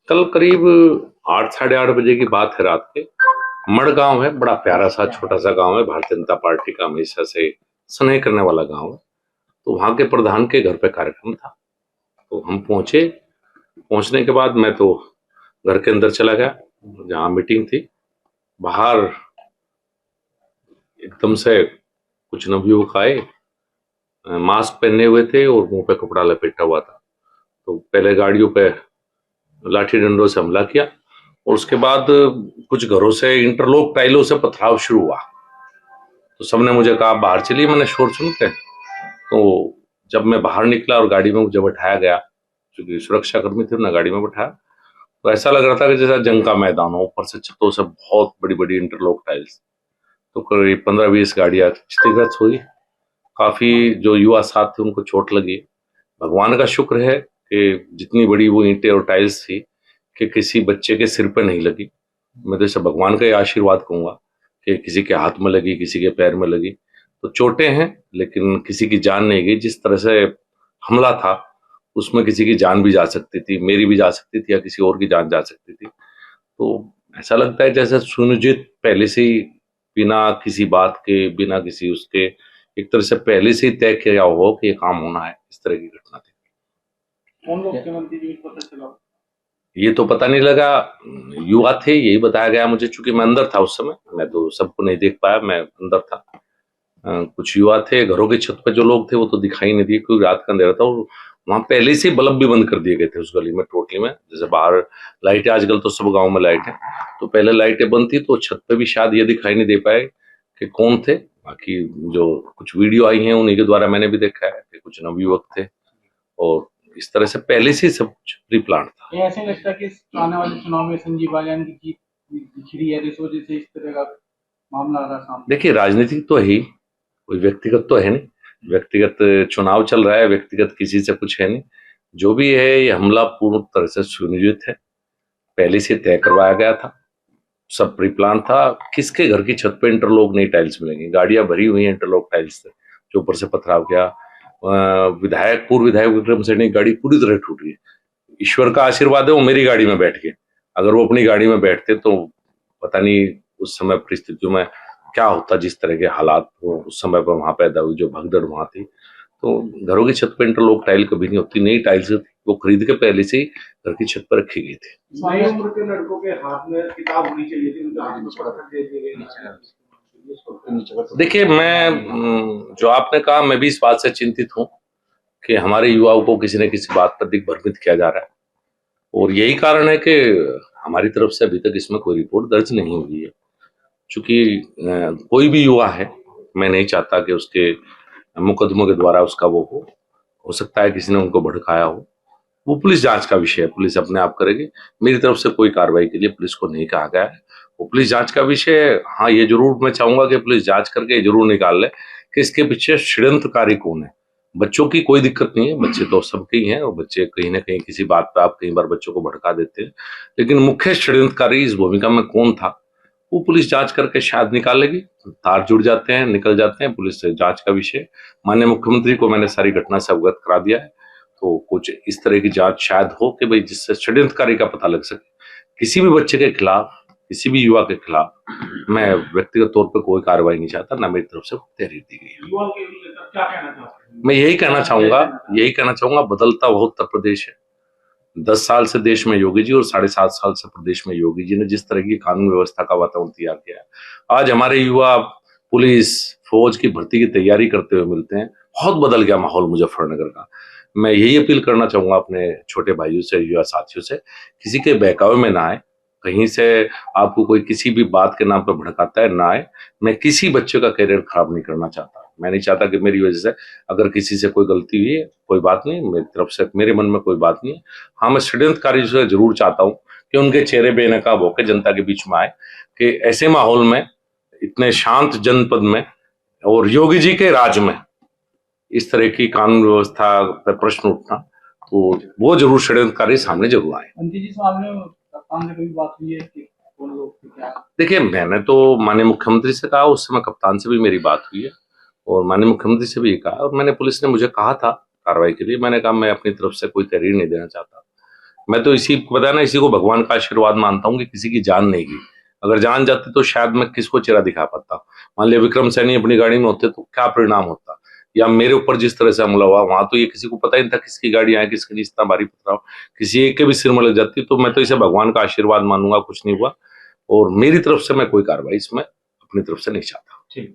कल करीब 8 साढ़े 8 बजे की बात है रात के। मड़ गांव है, बड़ा प्यारा सा छोटा सा गांव है। भारतीय जनता पार्टी का हमेशा से स्नेह करने वाला गांव है। तो वहां के प्रधान के घर पे कार्यक्रम था, तो हम पहुंचे। पहुंचने के बाद मैं तो घर के अंदर चला गया जहां मीटिंग थी। बाहर एकदम से कुछ नवयुवक आए, मास्क पहने हुए थे और मुंह पे कपड़ा लपेटा हुआ था। तो पहले गाड़ियों पे लाठी डंडों से हमला किया और उसके बाद कुछ घरों से इंटरलॉक टाइलों से पथराव शुरू हुआ। तो सबने मुझे कहा बाहर चलिए, मैंने शोर सुन के। तो जब मैं बाहर निकला और गाड़ी में मुझे बैठाया गया, क्योंकि सुरक्षा कर्मी थे, ना गाड़ी में बैठाया, तो ऐसा लग रहा था कि जैसा जंग का मैदान हो। ऊपर से छतों से बहुत बड़ी बड़ी इंटरलॉक टाइल्स। तो करीब 15-20 गाड़ियां क्षतिग्रस्त हुई। काफी जो युवा साथ थे उनको चोट लगी। भगवान का शुक्र है कि जितनी बड़ी वो ईंटें और टाइल्स थी कि किसी बच्चे के सिर पे नहीं लगी। मैं तो इसे भगवान का ही आशीर्वाद कहूंगा कि किसी के हाथ में लगी, किसी के पैर में लगी। तो चोटें हैं लेकिन किसी की जान नहीं गई। जिस तरह से हमला था उसमें किसी की जान भी जा सकती थी, मेरी भी जा सकती थी या किसी और की जान जा सकती थी। तो ऐसा लगता है जैसे सुनियोजित पहले से ही, बिना किसी बात के, बिना किसी उसके, एक तरह से पहले से ही तय किया हो कि ये काम होना है। इस तरह की घटना थी। कौन लोग थे मंत्री जी, पता चला? ये तो पता नहीं लगा, युवा थे यही बताया गया मुझे। चूंकि मैं अंदर था उस समय, मैं तो सबको नहीं देख पाया, मैं अंदर था। कुछ युवा थे। घरों की छत पे जो लोग थे वो तो दिखाई नहीं दिए क्योंकि रात का अंधेरा था। और वहां पहले से ही बल्ब भी बंद कर दिए गए थे उस गली में, टोटली में। जैसे बाहर लाइटें, आजकल तो सब गाँव में लाइट है, तो पहले लाइटें बंद थी। तो छत पे भी शायद ये दिखाई नहीं दे पाए कि कौन थे। बाकी जो कुछ वीडियो आई हैं उन्हीं के द्वारा मैंने भी देखा है कि कुछ नवयुवक थे। और इस तरह से पहले से सब कुछ प्री प्लान था। ये ऐसे लगता है कि आने वाले चुनाव में संजीव बालियान की जीत दिख रही है, इस वजह से इस तरह का मामला आ रहा सामने। देखिए, राजनीतिक तो है ही, कोई व्यक्तिगत तो है नहीं। व्यक्तिगत चुनाव चल रहा है, व्यक्तिगत किसी से कुछ है नहीं। जो भी है ये हमला पूर्ण तरह से सुनियोजित है, पहले से तय करवाया गया था, सब प्री प्लान था। किसके घर की छत पे इंटरलॉक नहीं टाइल्स मिलेंगी? गाड़ियां भरी हुई हैं इंटरलॉक टाइल्स से, जो ऊपर से पथराव किया। पूर्व विधायक विक्रम सैनी की गाड़ी पूरी तरह टूट गई। ईश्वर का आशीर्वाद है वो मेरी गाड़ी में बैठ गए। अगर वो अपनी गाड़ी में बैठते तो पता नहीं उस समय परिस्थितियों में क्या होता, जिस तरह के हालात उस समय पर वहां पैदा हुई, जो भगदड़ वहां थी। तो घरों की छत पर इंटरलॉक टाइल कभी नहीं होती, नई टाइल्स वो खरीद के पहले से ही घर की छत पर रखी गई थी। नई उम्र के लड़कों के हाथ में किताब होनी चाहिए थी, उनके हाथ में पत्थर दे दिए गए। देखिए, मैं जो आपने कहा, मैं भी इस बात से चिंतित हूँ कि हमारे युवाओं को किसी न किसी बात पर दिग्भ्रमित किया जा रहा है। और यही कारण है कि हमारी तरफ से अभी तक इसमें कोई रिपोर्ट दर्ज नहीं हुई है। चूंकि कोई भी युवा है, मैं नहीं चाहता कि उसके मुकदमों के द्वारा उसका वो हो सकता है किसी ने उनको भड़काया हो। वो पुलिस जांच का विषय है, पुलिस अपने आप करेगी। मेरी तरफ से कोई कार्रवाई के लिए पुलिस को नहीं कहा गया है, वो पुलिस जांच का विषय है। हाँ, ये जरूर मैं चाहूंगा कि पुलिस जांच करके जरूर निकाल ले कि इसके पीछे षड्यंत्रकारी कौन है। बच्चों की कोई दिक्कत नहीं है, बच्चे तो सबके ही हैं, और बच्चे कहीं ना कहीं किसी बात पे आप कई बार बच्चों को भड़का देते हैं। लेकिन मुख्य षड्यंत्रकारी इस भूमिका में कौन था, वो पुलिस जांच करके शायद निकालेगी। तार जुड़ जाते हैं, निकल जाते हैं, पुलिस जांच का विषय। माननीय मुख्यमंत्री को मैंने सारी घटना से अवगत करा दिया है। तो कुछ इस तरह की जांच शायद हो कि भाई जिससे षड्यंत्रकारी का पता लग सके। किसी भी बच्चे के खिलाफ, किसी भी युवा के खिलाफ मैं व्यक्तिगत तौर पर कोई कार्रवाई नहीं चाहता, ना मेरी तरफ से तहरीर दी गई है। युवा के लिए क्या कहना चाहते हैं? मैं यही कहना चाहूंगा, बदलता हुआ उत्तर प्रदेश है। 10 साल से देश में योगी जी और 7.5 साल से प्रदेश में योगी जी ने जिस तरह की कानून व्यवस्था का वातावरण तैयार किया है, आज हमारे युवा पुलिस फौज की भर्ती की तैयारी करते हुए मिलते हैं। बहुत बदल गया माहौल मुजफ्फरनगर का। मैं यही अपील करना चाहूंगा अपने छोटे भाइयों से, युवा साथियों से, किसी के बहकावे में ना आए। कहीं से आपको कोई किसी भी बात के नाम पर भड़काता है, ना आए। मैं किसी बच्चे का करियर खराब नहीं करना चाहता। मैं नहीं चाहता कि मेरी वजह से अगर किसी से कोई गलती हुई है, कोई बात नहीं, मेरी तरफ से, मेरे मन में कोई बात नहीं है। हाँ, मैं षड्यंत्रकारी से जरूर चाहता हूँ कि उनके चेहरे बेनकाब होकर जनता के बीच में आए, कि ऐसे माहौल में, इतने शांत जनपद में और योगी जी के राज में इस तरह की कानून व्यवस्था पर प्रश्न उठना, तो वो जरूर षड्यंत्रकारी सामने जरूर आए। मंत्री जी, सामने कप्तान से कभी बात हुई है कि कौन लोग थे, क्या? देखिए, मैंने तो माननीय मुख्यमंत्री से कहा, उस समय कप्तान से भी मेरी बात हुई है और माननीय मुख्यमंत्री से भी कहा। और मैंने, पुलिस ने मुझे कहा था कार्रवाई के लिए, मैंने कहा मैं अपनी तरफ से कोई तहरीर नहीं देना चाहता। मैं तो इसी को बताया ना, इसी को भगवान का आशीर्वाद मानता हूँ कि किसी की जान नहीं गई। अगर जान जाती तो शायद मैं किसको चेहरा दिखा पाता। मान लिया विक्रम सैनी अपनी गाड़ी में होते तो क्या परिणाम होता, या मेरे ऊपर जिस तरह से हमला हुआ वहां तो ये किसी को पता ही नहीं था किसकी गाड़ी आए, किसके लिए इतना भारी पथराव, किसी एक के भी सिर में लग जाती। तो मैं तो इसे भगवान का आशीर्वाद मानूंगा, कुछ नहीं हुआ। और मेरी तरफ से मैं कोई कार्रवाई इसमें अपनी तरफ से नहीं चाहता। ठीक है।